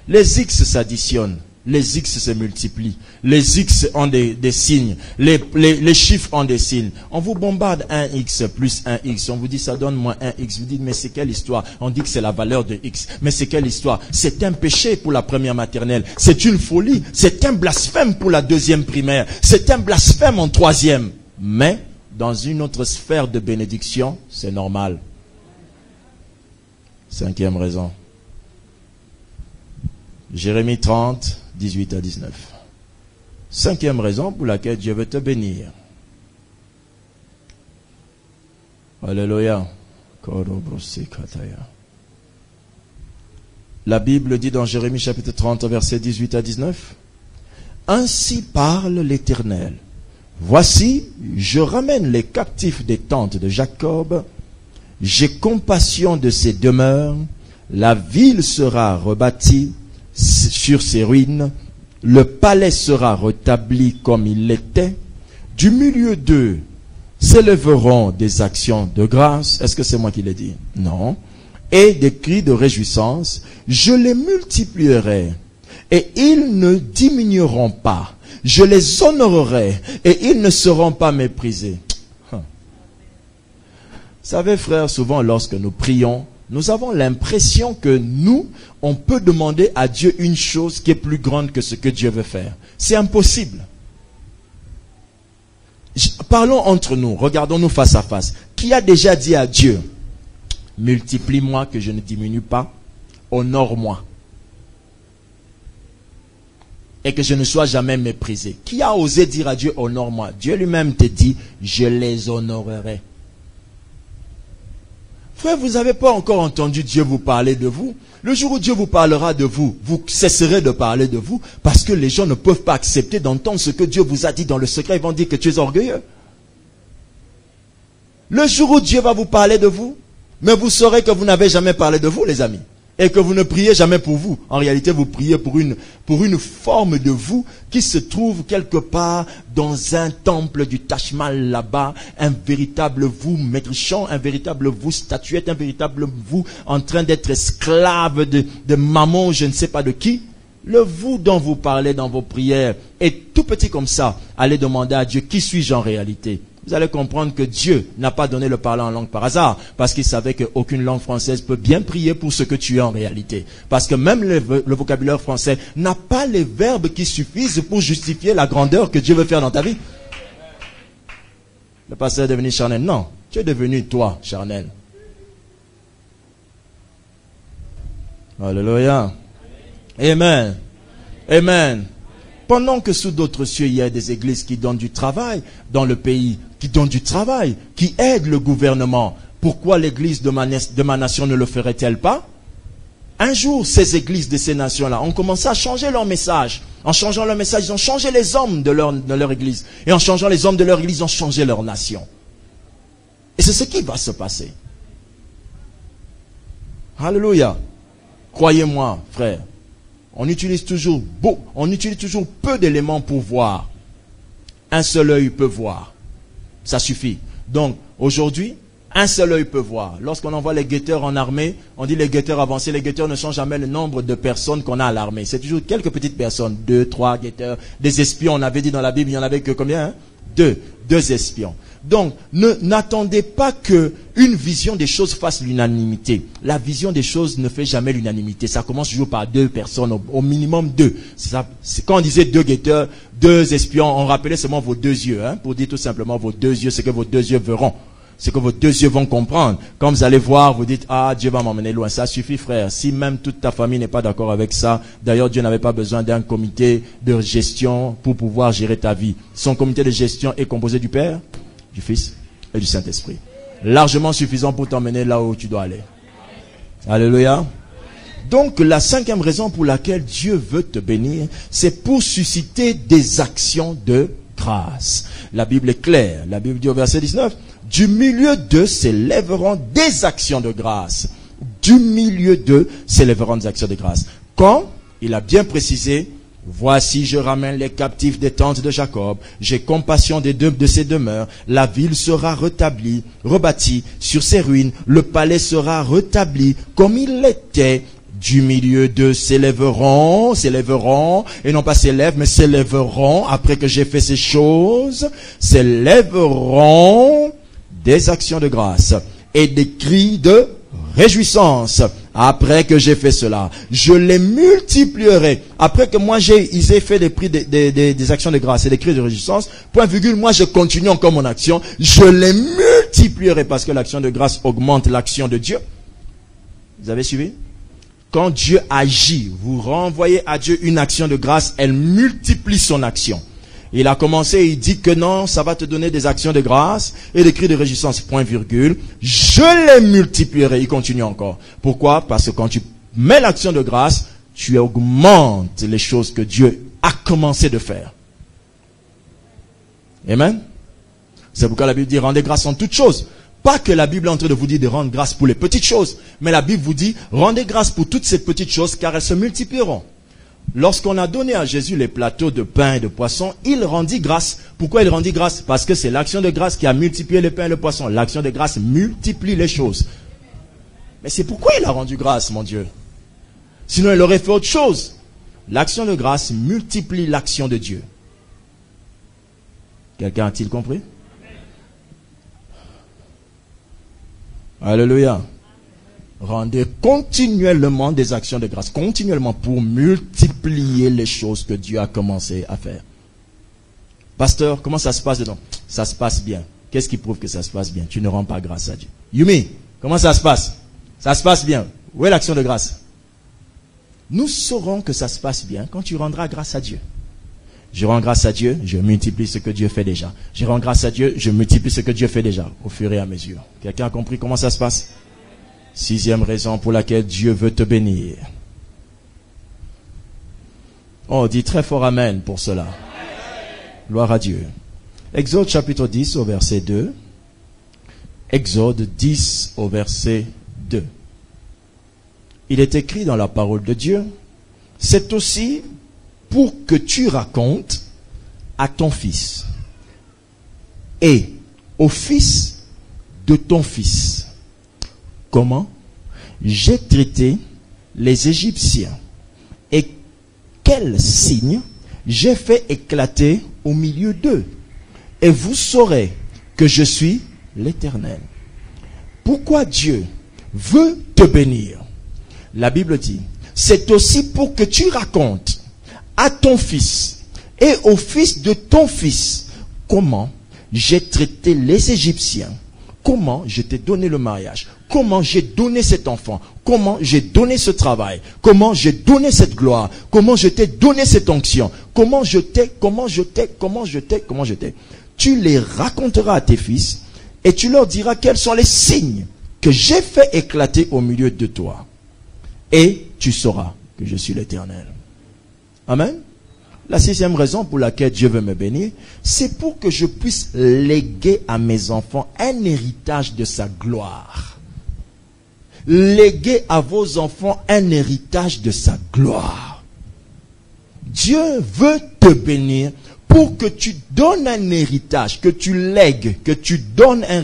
Les X s'additionnent. Les X se multiplient. Les X ont des signes. Les chiffres ont des signes. On vous bombarde 1X plus 1X. On vous dit ça donne moins 1X. Vous dites mais c'est quelle histoire? On dit que c'est la valeur de X. Mais c'est quelle histoire? C'est un péché pour la première maternelle. C'est une folie. C'est un blasphème pour la 2e primaire. C'est un blasphème en 3e. Mais dans une autre sphère de bénédiction, c'est normal. 5e raison. Jérémie 30, 18 à 19. 5e raison pour laquelle Dieu veut te bénir. Alléluia. La Bible dit dans Jérémie chapitre 30, versets 18 à 19. Ainsi parle l'Éternel. Voici, je ramène les captifs des tentes de Jacob. J'ai compassion de ses demeures. La ville sera rebâtie sur ses ruines. Le palais sera rétabli comme il l'était. Du milieu d'eux s'élèveront des actions de grâce. Est-ce que c'est moi qui l'ai dit? Non. Et des cris de réjouissance. Je les multiplierai et ils ne diminueront pas. Je les honorerai et ils ne seront pas méprisés. Vous savez, frères, souvent lorsque nous prions, nous avons l'impression que nous, on peut demander à Dieu une chose qui est plus grande que ce que Dieu veut faire. C'est impossible. Parlons entre nous, regardons-nous face à face. Qui a déjà dit à Dieu, multiplie-moi que je ne diminue pas, honore-moi et que je ne sois jamais méprisé? Qui a osé dire à Dieu, honore-moi? Dieu lui-même te dit, je les honorerai. Frère, vous n'avez pas encore entendu Dieu vous parler de vous. Le jour où Dieu vous parlera de vous, vous cesserez de parler de vous parce que les gens ne peuvent pas accepter d'entendre ce que Dieu vous a dit dans le secret. Ils vont dire que tu es orgueilleux. Le jour où Dieu va vous parler de vous, mais vous saurez que vous n'avez jamais parlé de vous, les amis. Et que vous ne priez jamais pour vous. En réalité, vous priez pour une forme de vous qui se trouve quelque part dans un temple du Taj Mahal là-bas. Un véritable vous méchant, un véritable vous statuette, un véritable vous en train d'être esclave de maman, je ne sais pas de qui. Le vous dont vous parlez dans vos prières est tout petit comme ça. Allez demander à Dieu, qui suis-je en réalité? Vous allez comprendre que Dieu n'a pas donné le parler en langue par hasard, parce qu'il savait qu'aucune langue française peut bien prier pour ce que tu es en réalité. Parce que même le vocabulaire français n'a pas les verbes qui suffisent pour justifier la grandeur que Dieu veut faire dans ta vie. Le pasteur est devenu charnel. Non, tu es devenu toi, charnel. Alléluia. Amen. Amen. Pendant que sous d'autres cieux, il y a des églises qui donnent du travail dans le pays, qui donnent du travail, qui aident le gouvernement, pourquoi l'église de ma nation ne le ferait-elle pas? Un jour, ces églises de ces nations-là ont commencé à changer leur message. En changeant leur message, ils ont changé les hommes de leur église. Et en changeant les hommes de leur église, ils ont changé leur nation. Et c'est ce qui va se passer. Alléluia. Croyez-moi, frère. On utilise toujours peu d'éléments pour voir. Un seul œil peut voir. Ça suffit. Donc, aujourd'hui, Un seul œil peut voir. Lorsqu'on envoie les guetteurs en armée, on dit les guetteurs avancés. Les guetteurs ne sont jamais le nombre de personnes qu'on a à l'armée. C'est toujours quelques petites personnes. 2, 3 guetteurs. Des espions, on avait dit dans la Bible, il n'y en avait que combien, hein? 2 espions. Donc, n'attendez pas que une vision des choses fasse l'unanimité. La vision des choses ne fait jamais l'unanimité. Ça commence toujours par 2 personnes, au minimum 2. Quand on disait 2 guetteurs, 2 espions, on rappelait seulement vos 2 yeux, hein, pour dire tout simplement vos 2 yeux, ce que vos 2 yeux verront. Ce que vos 2 yeux vont comprendre. Quand vous allez voir, vous dites, ah, Dieu va m'emmener loin. Ça suffit, frère. Si même toute ta famille n'est pas d'accord avec ça, d'ailleurs, Dieu n'avait pas besoin d'un comité de gestion pour pouvoir gérer ta vie. Son comité de gestion est composé du Père, du Fils et du Saint-Esprit. Largement suffisant pour t'emmener là où tu dois aller. Alléluia. Donc, la 5e raison pour laquelle Dieu veut te bénir, c'est pour susciter des actions de grâce. La Bible est claire. La Bible dit au verset 19, du milieu d'eux s'élèveront des actions de grâce. Du milieu d'eux s'élèveront des actions de grâce. Quand il a bien précisé, voici je ramène les captifs des tentes de Jacob, j'ai compassion de ses demeures, la ville sera rétablie, rebâtie sur ses ruines, le palais sera rétabli comme il l'était. Du milieu d'eux s'élèveront, et non pas s'élèvent, mais s'élèveront, après que j'ai fait ces choses, s'élèveront des actions de grâce et des cris de réjouissance. Après que j'ai fait cela, je les multiplierai. Après que moi ils aient fait des actions de grâce et des cris de réjouissance, point virgule, moi je continue encore mon action, je les multiplierai parce que l'action de grâce augmente l'action de Dieu. Vous avez suivi? Quand Dieu agit, vous renvoyez à Dieu une action de grâce, elle multiplie son action. Il a commencé, il dit que non, ça va te donner des actions de grâce et des cris de réjouissance, point virgule. Je les multiplierai. Il continue encore. Pourquoi? Parce que quand tu mets l'action de grâce, tu augmentes les choses que Dieu a commencé de faire. Amen. C'est pourquoi la Bible dit rendez grâce en toutes choses. Pas que la Bible est en train de vous dire de rendre grâce pour les petites choses, mais la Bible vous dit rendez grâce pour toutes ces petites choses car elles se multiplieront. Lorsqu'on a donné à Jésus les plateaux de pain et de poisson, il rendit grâce. Pourquoi il rendit grâce? Parce que c'est l'action de grâce qui a multiplié le pain et le poisson. L'action de grâce multiplie les choses. Mais c'est pourquoi il a rendu grâce, mon Dieu. Sinon, il aurait fait autre chose. L'action de grâce multiplie l'action de Dieu. Quelqu'un a-t-il compris? Alléluia. Rendez continuellement des actions de grâce, continuellement pour multiplier les choses que Dieu a commencé à faire. Pasteur, comment ça se passe dedans? Ça se passe bien. Qu'est-ce qui prouve que ça se passe bien? Tu ne rends pas grâce à Dieu. Yumi, comment ça se passe? Ça se passe bien. Où est l'action de grâce? Nous saurons que ça se passe bien quand tu rendras grâce à Dieu. Je rends grâce à Dieu, je multiplie ce que Dieu fait déjà. Je rends grâce à Dieu, je multiplie ce que Dieu fait déjà, au fur et à mesure. Quelqu'un a compris comment ça se passe? 6e raison pour laquelle Dieu veut te bénir. Oh, dis très fort Amen pour cela. Gloire à Dieu. Exode chapitre 10 au verset 2. Exode 10 au verset 2. Il est écrit dans la parole de Dieu, c'est aussi pour que tu racontes à ton fils et au fils de ton fils comment j'ai traité les Égyptiens et quels signes j'ai fait éclater au milieu d'eux. Et vous saurez que je suis l'Éternel. Pourquoi Dieu veut te bénir? La Bible dit, c'est aussi pour que tu racontes à ton fils et au fils de ton fils comment j'ai traité les Égyptiens, comment je t'ai donné le mariage, comment j'ai donné cet enfant, comment j'ai donné ce travail, comment j'ai donné cette gloire, comment je t'ai donné cette onction, comment je t'ai. Tu les raconteras à tes fils et tu leur diras quels sont les signes que j'ai fait éclater au milieu de toi. Et tu sauras que je suis l'Éternel. Amen. La 6e raison pour laquelle Dieu veut me bénir, c'est pour que je puisse léguer à mes enfants un héritage de sa gloire. Léguer à vos enfants un héritage de sa gloire. Dieu veut te bénir pour que tu donnes un héritage, que tu lègues, que tu donnes un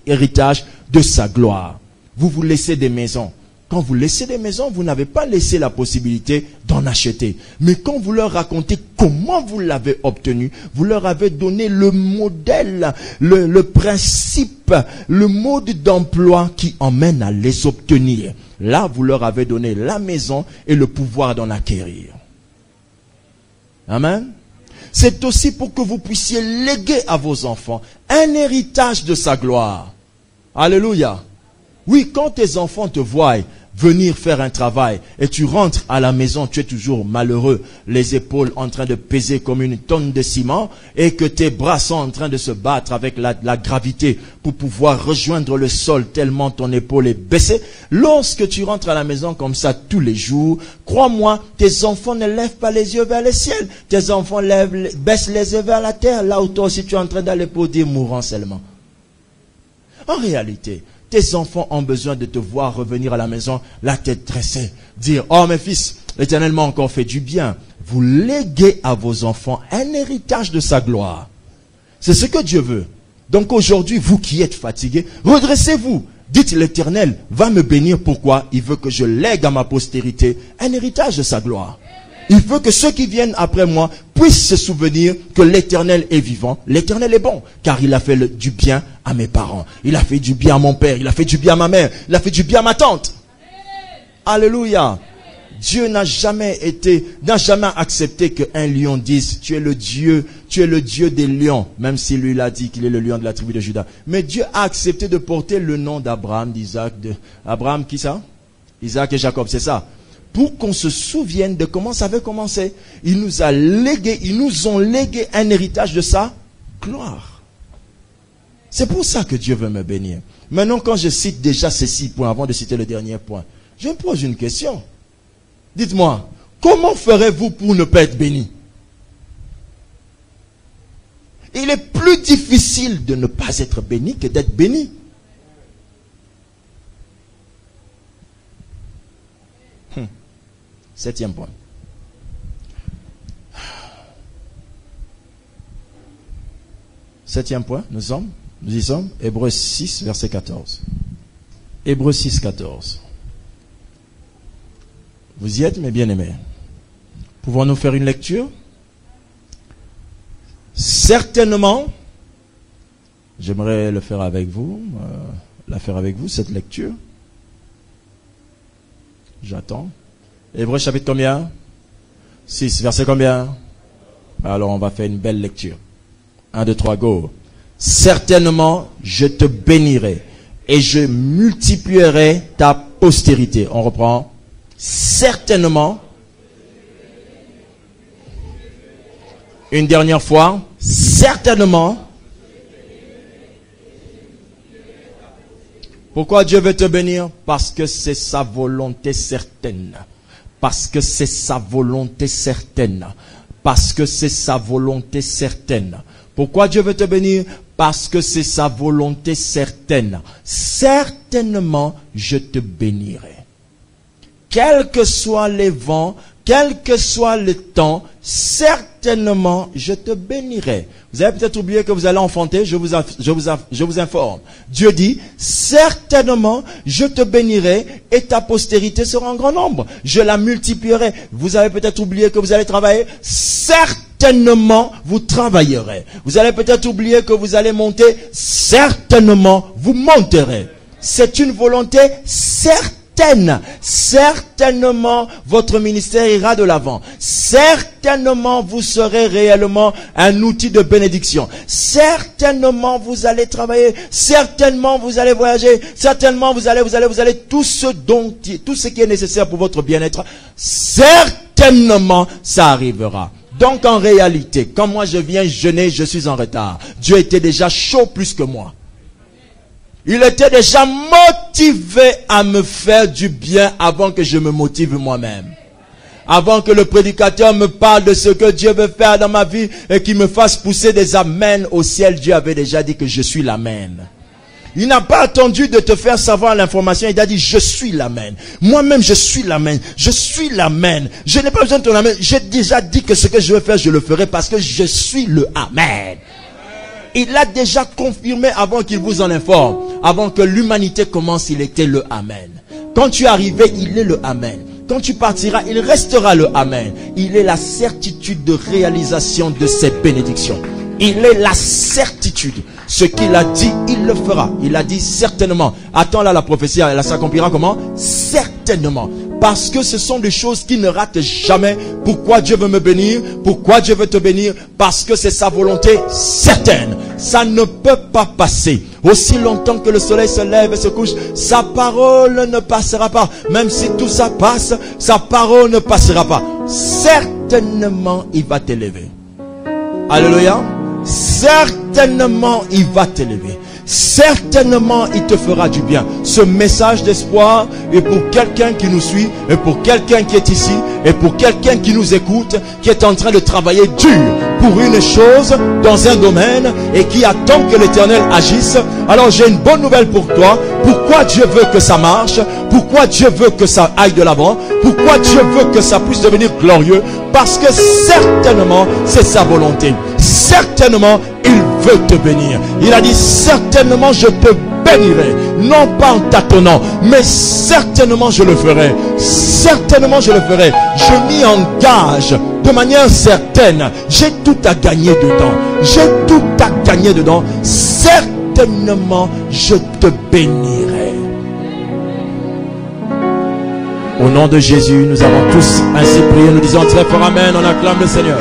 héritage de sa gloire. Vous vous laissez des maisons. Quand vous laissez des maisons, vous n'avez pas laissé la possibilité d'en acheter. Mais quand vous leur racontez comment vous l'avez obtenu, vous leur avez donné le modèle, le principe, le mode d'emploi qui emmène à les obtenir. Là, vous leur avez donné la maison et le pouvoir d'en acquérir. Amen. C'est aussi pour que vous puissiez léguer à vos enfants un héritage de sa gloire. Alléluia. Oui, quand tes enfants te voient venir faire un travail et tu rentres à la maison, tu es toujours malheureux, les épaules en train de peser comme une tonne de ciment et que tes bras sont en train de se battre avec la gravité pour pouvoir rejoindre le sol tellement ton épaule est baissée. Lorsque tu rentres à la maison comme ça tous les jours, crois-moi, tes enfants ne lèvent pas les yeux vers le ciel. Tes enfants baissent les yeux vers la terre, là où toi aussi tu es en train d'aller pour dire mourant seulement. En réalité, tes enfants ont besoin de te voir revenir à la maison, la tête dressée, dire « Oh mes fils, l'Éternel m'a encore fait du bien. » Vous léguez à vos enfants un héritage de sa gloire. C'est ce que Dieu veut. Donc aujourd'hui, vous qui êtes fatigués, redressez-vous. Dites l'Éternel va me bénir. Pourquoi? Il veut que je lègue à ma postérité un héritage de sa gloire. Il veut que ceux qui viennent après moi puissent se souvenir que l'Éternel est vivant. L'Éternel est bon, car il a fait du bien à mes parents. Il a fait du bien à mon père. Il a fait du bien à ma mère. Il a fait du bien à ma tante. Alléluia. Dieu n'a jamais accepté qu'un lion dise, tu es le Dieu des lions, même si lui l'a dit qu'il est le lion de la tribu de Juda. Mais Dieu a accepté de porter le nom d'Abraham, d'Isaac, Abraham, qui ça? Isaac et Jacob, c'est ça. Pour qu'on se souvienne de comment ça avait commencé. Ils nous ont légué un héritage de sa gloire. C'est pour ça que Dieu veut me bénir. Maintenant, quand je cite déjà ces 6 points, avant de citer le dernier point, je me pose une question. Dites-moi, comment ferez-vous pour ne pas être béni? Il est plus difficile de ne pas être béni que d'être béni. Septième point. Septième point, nous y sommes. Hébreux 6, verset 14. Hébreux 6, 14. Vous y êtes, mes bien-aimés. Pouvons-nous faire une lecture? Certainement, j'aimerais le faire avec vous, cette lecture. J'attends. Hébreux chapitre combien? 6, verset combien? Alors on va faire une belle lecture. 1, 2, 3, go. Certainement, je te bénirai et je multiplierai ta postérité. On reprend. Certainement. Une dernière fois. Certainement. Pourquoi Dieu veut te bénir? Parce que c'est sa volonté certaine. Parce que c'est sa volonté certaine. Parce que c'est sa volonté certaine. Pourquoi Dieu veut te bénir? Parce que c'est sa volonté certaine. Certainement, je te bénirai. Quels que soient les vents, quel que soit le temps, certainement, je te bénirai. Vous avez peut-être oublié que vous allez enfanter, je vous informe. Dieu dit, certainement, je te bénirai et ta postérité sera en grand nombre. Je la multiplierai. Vous avez peut-être oublié que vous allez travailler. Certainement, vous travaillerez. Vous allez peut-être oublier que vous allez monter. Certainement, vous monterez. C'est une volonté certaine. Certainement, votre ministère ira de l'avant. Certainement, vous serez réellement un outil de bénédiction. Certainement, vous allez travailler. Certainement, vous allez voyager. Certainement, vous allez tout ce qui est nécessaire pour votre bien-être. Certainement, ça arrivera. Donc, en réalité, quand moi je viens jeûner, je suis en retard. Dieu était déjà chaud plus que moi. Il était déjà motivé à me faire du bien avant que je me motive moi-même. Avant que le prédicateur me parle de ce que Dieu veut faire dans ma vie et qu'il me fasse pousser des amens au ciel, Dieu avait déjà dit que je suis l'amen. Il n'a pas attendu de te faire savoir l'information. Il a dit, je suis l'amen. Moi-même, je suis l'amen. Je suis l'amen. Je n'ai pas besoin de ton amen. J'ai déjà dit que ce que je veux faire, je le ferai parce que je suis le amen. Il l'a déjà confirmé avant qu'il vous en informe. Avant que l'humanité commence, il était le amen. Quand tu es arrivé, il est le amen. Quand tu partiras, il restera le amen. Il est la certitude de réalisation de ses bénédictions. Il est la certitude. Ce qu'il a dit, il le fera. Il a dit certainement. Attends là, la prophétie, elle s'accomplira comment? Certainement. Parce que ce sont des choses qui ne ratent jamais. Pourquoi Dieu veut me bénir? Pourquoi Dieu veut te bénir? Parce que c'est sa volonté certaine. Ça ne peut pas passer. Aussi longtemps que le soleil se lève et se couche, sa parole ne passera pas. Même si tout ça passe, sa parole ne passera pas. Certainement, il va t'élever. Alléluia. Certainement, il va t'élever. Certainement, il te fera du bien. Ce message d'espoir est pour quelqu'un qui nous suit, et pour quelqu'un qui est ici, et pour quelqu'un qui nous écoute, qui est en train de travailler dur pour une chose dans un domaine et qui attend que l'Éternel agisse. Alors j'ai une bonne nouvelle pour toi. Pourquoi Dieu veut que ça marche? Pourquoi Dieu veut que ça aille de l'avant? Pourquoi Dieu veut que ça puisse devenir glorieux? Parce que certainement, c'est sa volonté. Certainement, il veut te bénir. Il a dit, certainement, je te bénirai. Non pas en tâtonnant, mais certainement, je le ferai. Certainement, je le ferai. Je m'y engage de manière certaine. J'ai tout à gagner dedans. J'ai tout à gagner dedans. Certainement, je te bénirai. Au nom de Jésus, nous avons tous ainsi prié. Nous disons très fort amen. On acclame le Seigneur.